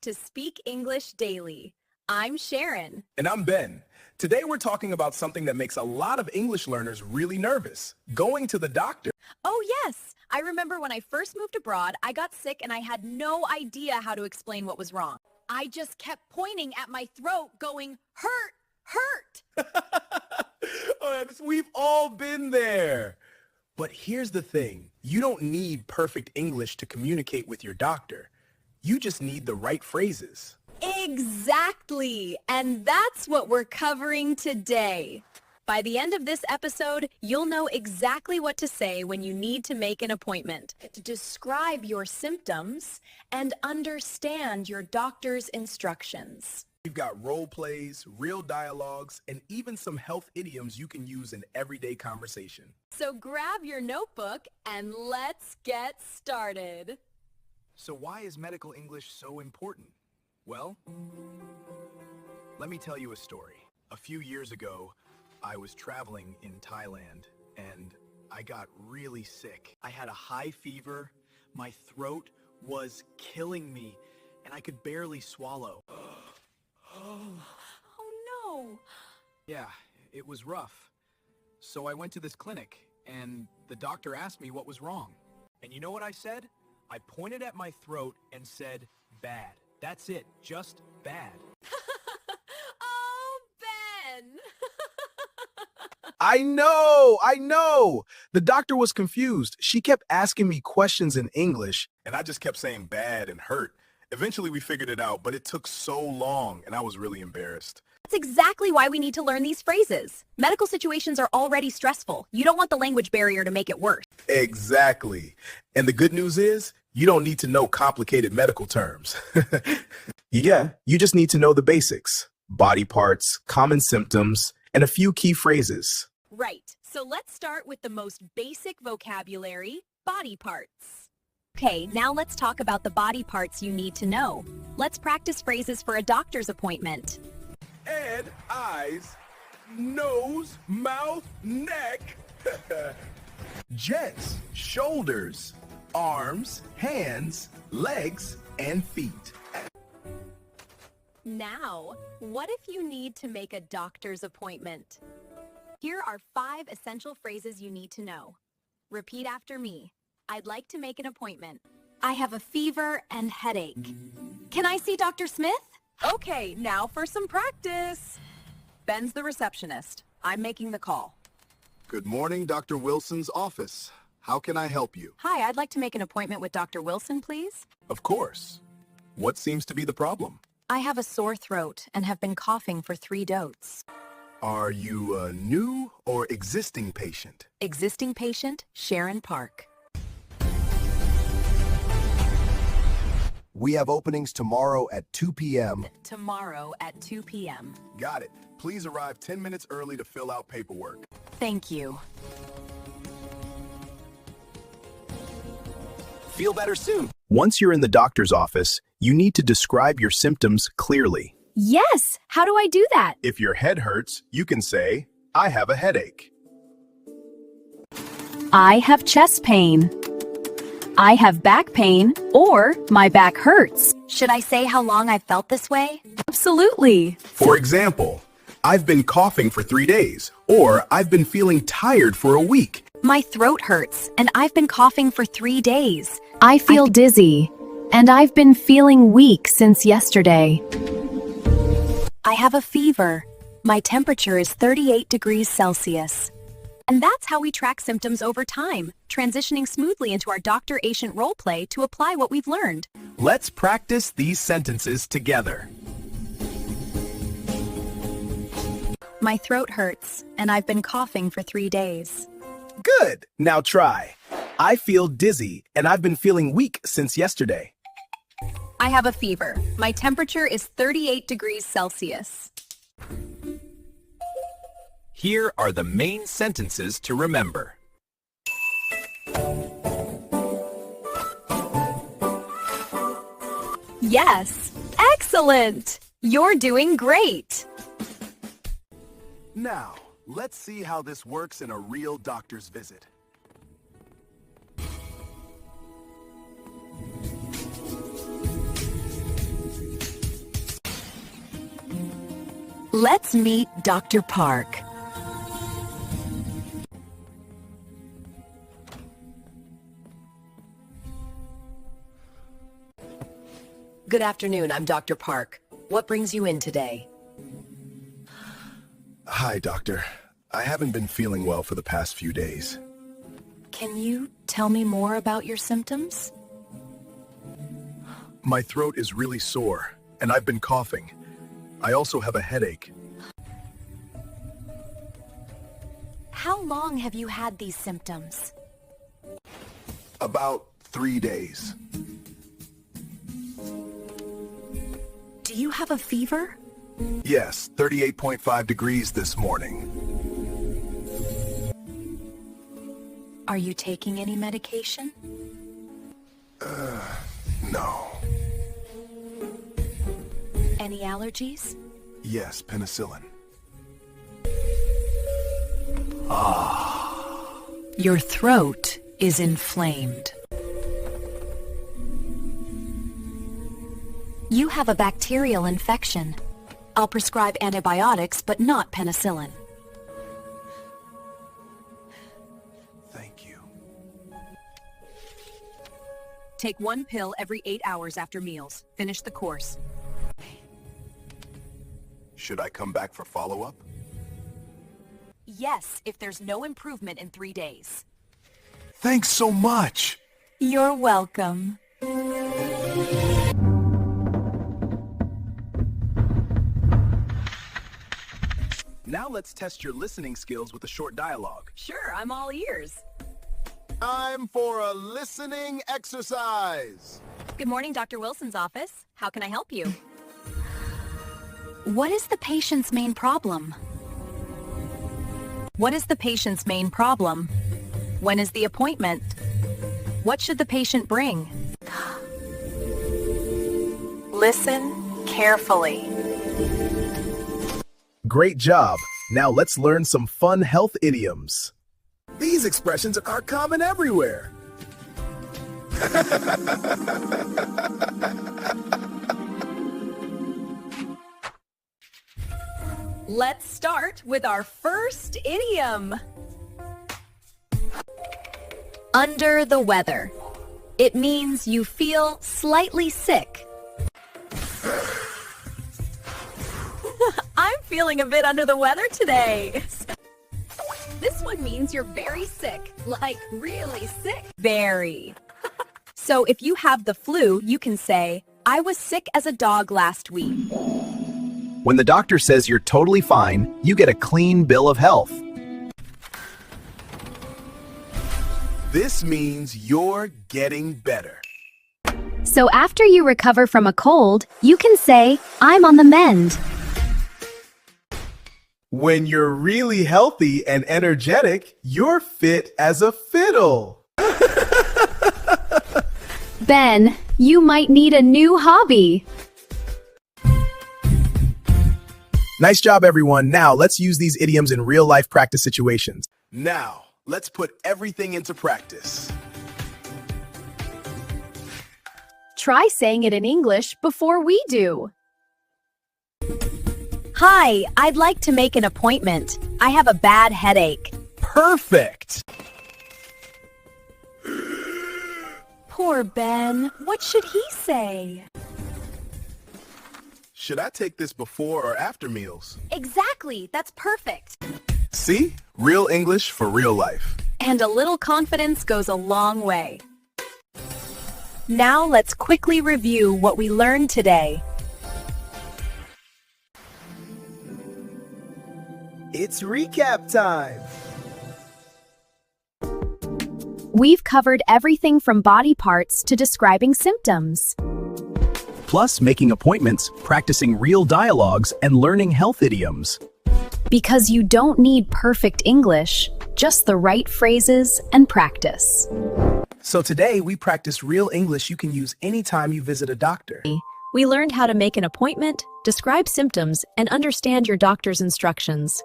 to Speak English Daily. I'm Sharon. And I'm Ben. Today we're talking about something that makes a lot of English learners really nervous, going to the doctor. Oh yes, I remember when I first moved abroad, I got sick and I had no idea how to explain what was wrong. I just kept pointing at my throat going, hurt, hurt. Oh, we've all been there. But here's the thing. You don't need perfect English to communicate with your doctor. You just need the right phrases. Exactly. And that's what we're covering today. By the end of this episode, you'll know exactly what to say when you need to make an appointment, to describe your symptoms, and understand your doctor's instructions. We've got role plays, real dialogues, and even some health idioms you can use in everyday conversation. So grab your notebook and let's get started. So why is medical English so important? Well, let me tell you a story. A few years ago, I was traveling in Thailand and I got really sick. I had a high fever, my throat was killing me, and I could barely swallow. Oh no! Yeah, it was rough. So I went to this clinic and the doctor asked me what was wrong. And you know what I said? I pointed at my throat and said, bad. That's it, just bad. Oh, Ben! I know. The doctor was confused. She kept asking me questions in English, and I just kept saying bad and hurt. Eventually we figured it out, but it took so long, and I was really embarrassed. That's exactly why we need to learn these phrases. Medical situations are already stressful. You don't want the language barrier to make it worse. Exactly. And the good news is, you don't need to know complicated medical terms. Yeah, you just need to know the basics. Body parts, common symptoms, and a few key phrases. Right. So let's start with the most basic vocabulary, body parts. Okay, now let's talk about the body parts you need to know. Let's practice phrases for a doctor's appointment. Head, eyes, nose, mouth, neck. Jets, shoulders, arms, hands, legs, and feet. Now, what if you need to make a doctor's appointment? Here are 5 essential phrases you need to know. Repeat after me. I'd like to make an appointment. I have a fever and headache. Can I see Dr. Smith? Okay, now for some practice. Ben's the receptionist. I'm making the call. Good morning, Dr. Wilson's office. How can I help you? Hi, I'd like to make an appointment with Dr. Wilson, please. Of course. What seems to be the problem? I have a sore throat and have been coughing for 3 days. Are you a new or existing patient? Existing patient, Sharon Park. We have openings tomorrow at 2 p.m. Tomorrow at 2 p.m. Got it. Please arrive 10 minutes early to fill out paperwork. Thank you. Feel better soon. Once you're in the doctor's office, you need to describe your symptoms clearly. Yes! How do I do that? If your head hurts, you can say, I have a headache. I have chest pain. I have back pain, or my back hurts. Should I say how long I've felt this way? Absolutely. For example, I've been coughing for 3 days, or I've been feeling tired for a week. My throat hurts, and I've been coughing for 3 days. I feel dizzy, and I've been feeling weak since yesterday. I have a fever. My temperature is 38 degrees Celsius. And that's how we track symptoms over time, transitioning smoothly into our doctor-patient role play to apply what we've learned. Let's practice these sentences together. My throat hurts, and I've been coughing for 3 days. Good. Now try. I feel dizzy, and I've been feeling weak since yesterday. I have a fever. My temperature is 38 degrees Celsius. Here are the main sentences to remember. Yes! Excellent! You're doing great! Now, let's see how this works in a real doctor's visit. Let's meet Dr. Park. Good afternoon, I'm Dr. Park. What brings you in today? Hi, doctor. I haven't been feeling well for the past few days. Can you tell me more about your symptoms? My throat is really sore, and I've been coughing. I also have a headache. How long have you had these symptoms? About 3 days. Do you have a fever? Yes, 38.5 degrees this morning. Are you taking any medication? No. Any allergies? Yes, penicillin. Your throat is inflamed. You have a bacterial infection. I'll prescribe antibiotics, but not penicillin. Thank you. Take one pill every 8 hours after meals. Finish the course. Should I come back for follow-up? Yes, if there's no improvement in 3 days. Thanks so much! You're welcome. Now let's test your listening skills with a short dialogue. Sure, I'm all ears. Time for a listening exercise. Good morning, Dr. Wilson's office. How can I help you? What is the patient's main problem? What is the patient's main problem? When is the appointment? What should the patient bring? Listen carefully. Great job! Now let's learn some fun health idioms. These expressions are common everywhere. Let's start with our first idiom. Under the weather. It means you feel slightly sick. I'm feeling a bit under the weather today. This one means you're very sick, like really sick. Very. So if you have the flu, you can say, I was sick as a dog last week. When the doctor says you're totally fine, you get a clean bill of health. This means you're getting better. So after you recover from a cold, you can say, I'm on the mend. When you're really healthy and energetic, you're fit as a fiddle. Ben, you might need a new hobby. Nice job, everyone. Now let's use these idioms in real-life practice situations. Now, let's put everything into practice. Try saying it in English before we do. Hi, I'd like to make an appointment. I have a bad headache. Perfect! Poor Ben. What should he say? Should I take this before or after meals? Exactly. That's perfect. See? Real English for real life. And a little confidence goes a long way. Now let's quickly review what we learned today. It's recap time! We've covered everything from body parts to describing symptoms. Plus making appointments, practicing real dialogues, and learning health idioms. Because you don't need perfect English, just the right phrases and practice. So today we practice real English you can use anytime you visit a doctor. We learned how to make an appointment, describe symptoms, and understand your doctor's instructions.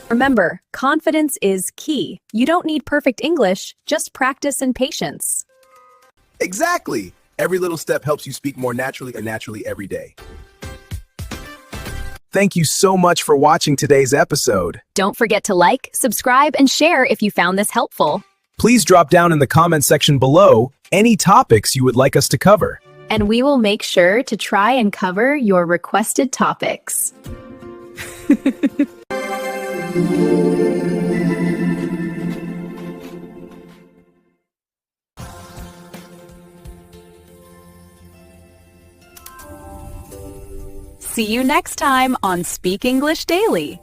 Remember, confidence is key. You don't need perfect English, just practice and patience. Exactly! Every little step helps you speak more naturally every day. Thank you so much for watching today's episode. Don't forget to like, subscribe, and share if you found this helpful. Please drop down in the comment section below any topics you would like us to cover. And we will make sure to try and cover your requested topics. See you next time on Speak English Daily.